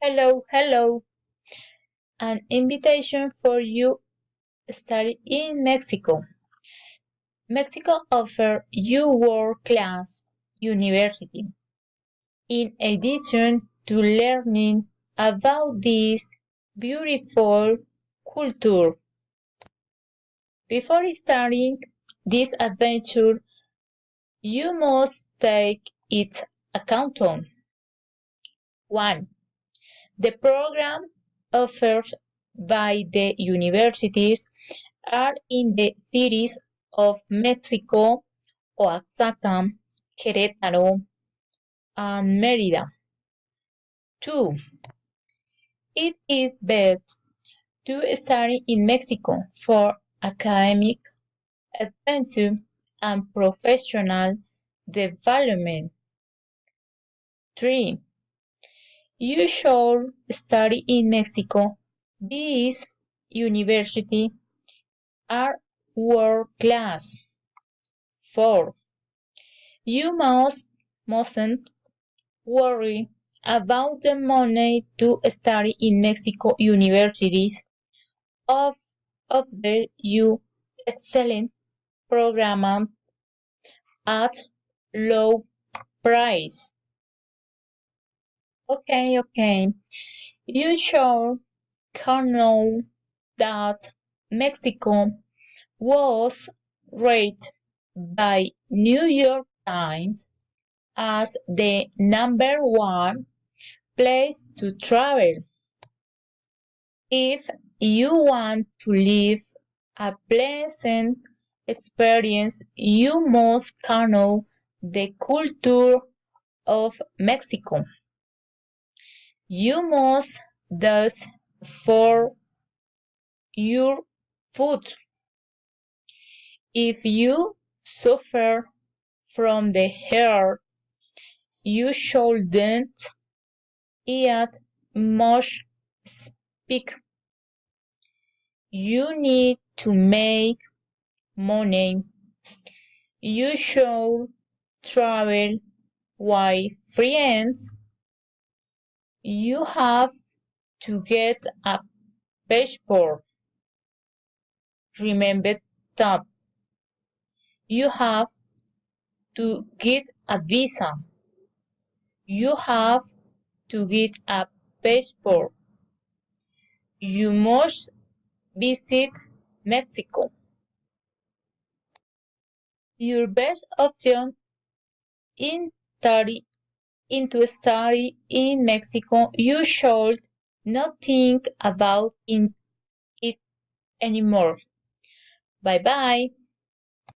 Hello, hello. An invitation for you study in Mexico. Mexico offers you world-class university. In addition to learning about this beautiful culture. Before starting this adventure, you must take it account on. 1. The program offered by the universities are in the cities of Mexico, Oaxaca, Querétaro, and Mérida. 2. It is best to study in Mexico for academic advancement and professional development. 3. You should study in Mexico. These universities are world class. 4. You mustn't worry about the money to study in Mexico universities of the you excellent program at low price. Okay. You sure can know that Mexico was rated by New York Times as the #1 place to travel. If you want to live a pleasant experience, you must know the culture of Mexico. You must thus for your food. If you suffer from the heart, you shouldn't eat much speak. You need to make money. You should travel with friends. You have to get a passport. Remember that. You have to get a visa. You have to get a passport. You must visit Mexico. Your best option in study into study in Mexico, you should not think about it anymore. Bye bye.